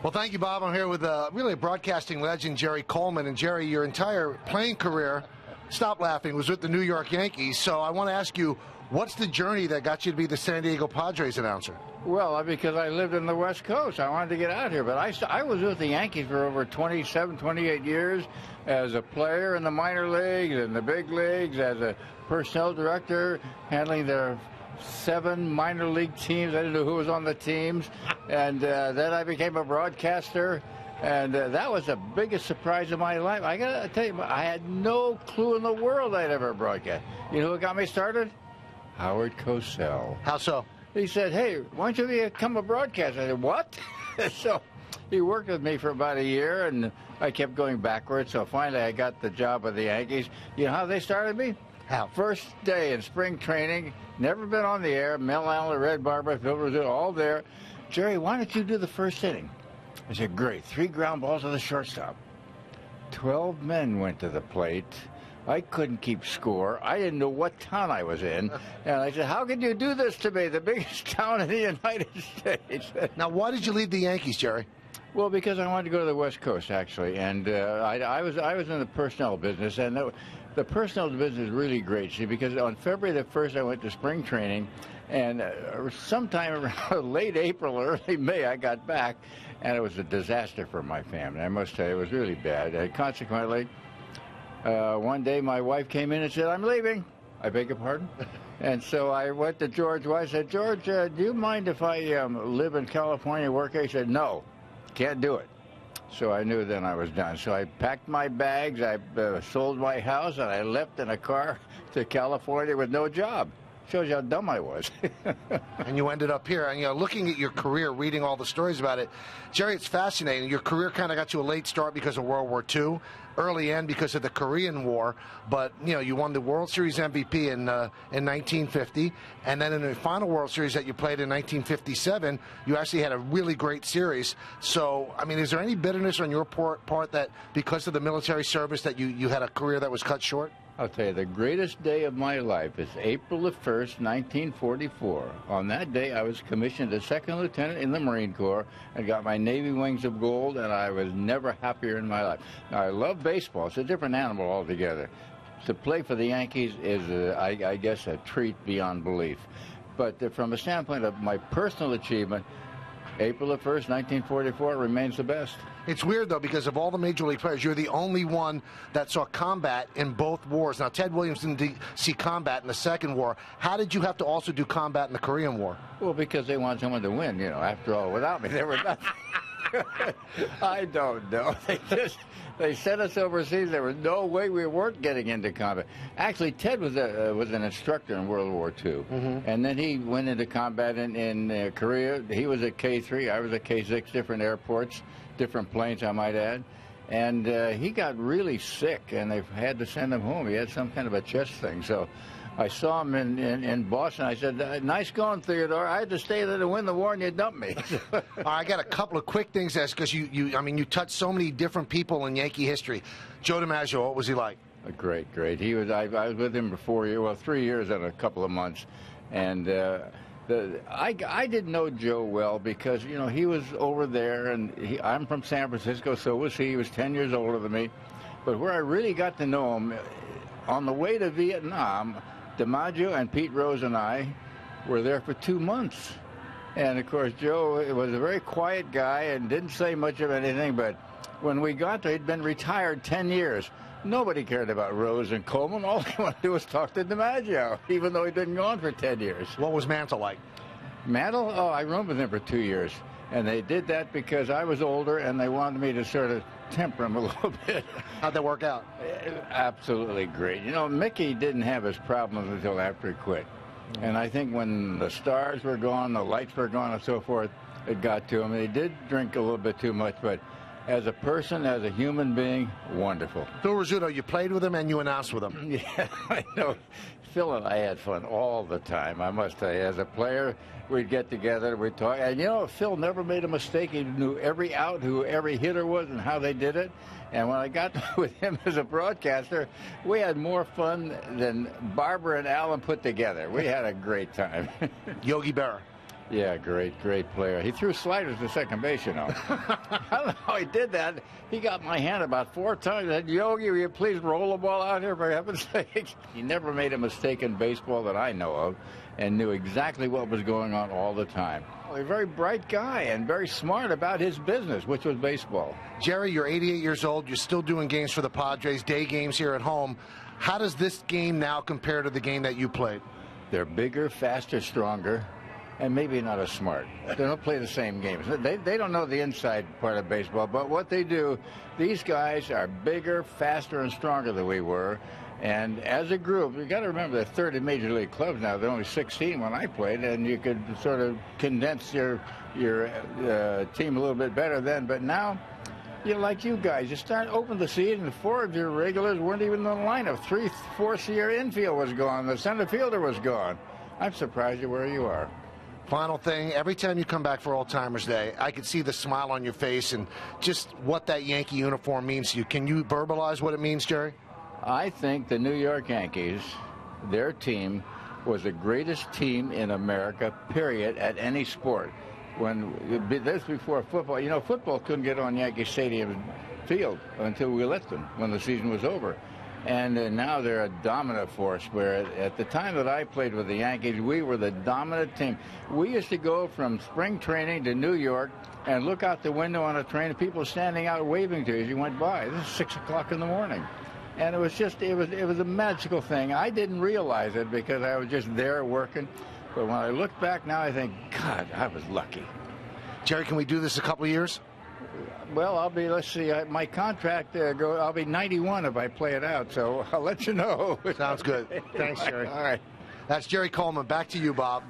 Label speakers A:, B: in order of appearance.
A: Well, thank you, Bob. I'm here with really a broadcasting legend, Jerry Coleman. And, Jerry, your entire playing career, stop laughing, was with the New York Yankees. So I want to ask you, what's the journey that got you to be the San Diego Padres announcer?
B: Well, because I lived in the West Coast. I wanted to get out here. But I was with the Yankees for over 27, 28 years as a player in the minor leagues and the big leagues, as a personnel director, handling their 7 minor league teams. I didn't know who was on the teams. And then I became a broadcaster. And that was the biggest surprise of my life. I got to tell you, I had no clue in the world I'd ever broadcast. You know what got me started? Howard Cosell.
A: How so?
B: He said, hey, why don't you become a broadcaster? I said, what? So he worked with me for about a year, and I kept going backwards. So finally I got the job with the Yankees. You know how they started me?
A: How?
B: First day in spring training, never been on the air. Mel Allen, Red Barber, Phil Rizzuto, all there. Jerry, why don't you do the first inning? I said, great. 3 ground balls to the shortstop. 12 men went to the plate. I couldn't keep score. I didn't know what town I was in. And I said, how could you do this to me, the biggest town in the United States?
A: Now, why did you leave the Yankees, Jerry?
B: Well, because I wanted to go to the West Coast, actually. And I was in the personnel business. And the personnel business is really great, see, because on February the 1st, I went to spring training. And sometime around late April, early May, I got back. And it was a disaster for my family. I must tell you, it was really bad. And consequently, one day my wife came in and said, I'm leaving. I beg your pardon? And so I went to George White. I said, George, do you mind if I live in California, work here? He said, no, can't do it. So I knew then I was done. So I packed my bags, I sold my house, and I left in a car to California with no job. Shows you how dumb I was.
A: And you ended up here. And, looking at your career, reading all the stories about it, Jerry, it's fascinating. Your career kind of got you a late start because of World War II, early end because of the Korean War. But, you won the World Series MVP in 1950. And then in the final World Series that you played in 1957, you actually had a really great series. So, is there any bitterness on your part that because of the military service that you had a career that was cut short?
B: I'll tell you, the greatest day of my life is April the 1st, 1944. On that day, I was commissioned as second lieutenant in the Marine Corps and got my Navy Wings of Gold, and I was never happier in my life. Now, I love baseball. It's a different animal altogether. To play for the Yankees is, I guess, a treat beyond belief. But from a standpoint of my personal achievement, April the 1st, 1944 remains the best.
A: It's weird, though, because of all the Major League players, you're the only one that saw combat in both wars. Now, Ted Williams didn't see combat in the Second War. How did you have to also do combat in the Korean War?
B: Well, because they wanted someone to win, After all, without me, there was nothing. I don't know. They sent us overseas. There was no way we weren't getting into combat. Actually, Ted was an instructor in World War II, and then he went into combat in Korea. He was at K3. I was at K6, different airports, different planes, I might add. And he got really sick, and they had to send him home. He had some kind of a chest thing. So I saw him in Boston. I said, nice going, Theodore. I had to stay there to win the war, and you dumped me.
A: I got a couple of quick things, because you touched so many different people in Yankee history. Joe DiMaggio, what was he like?
B: Great. He was. I was with him for 4 years, 3 years and a couple of months, and I didn't know Joe well because he was over there, and I'm from San Francisco, so was he. He was 10 years older than me, but where I really got to know him, on the way to Vietnam, DiMaggio and Pete Rose and I were there for 2 months. And, of course, Joe was a very quiet guy and didn't say much of anything, but when we got there, he'd been retired 10 years. Nobody cared about Rose and Coleman. All they wanted to do was talk to DiMaggio, even though he'd been gone for 10 years.
A: What was Mantle like?
B: Mantle? Oh, I roomed with him for 2 years. And they did that because I was older and they wanted me to sort of temper him a little bit.
A: How'd that work out?
B: Absolutely great. Mickey didn't have his problems until after he quit. And I think when the stars were gone, the lights were gone and so forth, it got to him. He did drink a little bit too much, but as a person, as a human being, wonderful.
A: Phil Rizzuto, you played with him and you announced with him.
B: Yeah, I know. Phil and I had fun all the time, I must tell you. As a player, we'd get together, we'd talk. And, Phil never made a mistake. He knew every out, who every hitter was, and how they did it. And when I got with him as a broadcaster, we had more fun than Barbara and Alan put together. We had a great time.
A: Yogi Berra.
B: Yeah, great player. He threw sliders to second base, you know. I don't know how he did that. He got my hand about 4 times. I said, Yogi, will you please roll the ball out here, for heaven's sake? He never made a mistake in baseball that I know of, and knew exactly what was going on all the time. A very bright guy and very smart about his business, which was baseball.
A: Jerry, you're 88 years old. You're still doing games for the Padres, day games here at home. How does this game now compare to the game that you played?
B: They're bigger, faster, stronger, and maybe not as smart. They don't play the same games. They don't know the inside part of baseball, but what they do, these guys are bigger, faster, and stronger than we were. And as a group, you got to remember, they're 30 major league clubs now. They're only 16 when I played, and you could sort of condense your team a little bit better then. But now, like you guys, you start open the season, and 4 of your regulars weren't even in the lineup. 3/4 of your infield was gone. The center fielder was gone. I'm surprised you're where you are.
A: Final thing, every time you come back for Old Timers Day, I can see the smile on your face and just what that Yankee uniform means to you. Can you verbalize what it means, Jerry?
B: I think the New York Yankees, their team, was the greatest team in America, period, at any sport. This before football. You know, football couldn't get on Yankee Stadium field until we let them when the season was over. And now they're a dominant force, where at the time that I played with the Yankees, we were the dominant team. We used to go from spring training to New York and look out the window on a train and people standing out waving to you as you went by. This is 6 o'clock in the morning. And it was a magical thing. I didn't realize it because I was just there working. But when I look back now, I think, God, I was lucky.
A: Jerry, can we do this a couple of years?
B: Well, let's see, my contract, I'll be 91 if I play it out, so I'll let you know.
A: Sounds good. Thanks, Jerry.
B: All right.
A: That's Jerry Coleman. Back to you, Bob.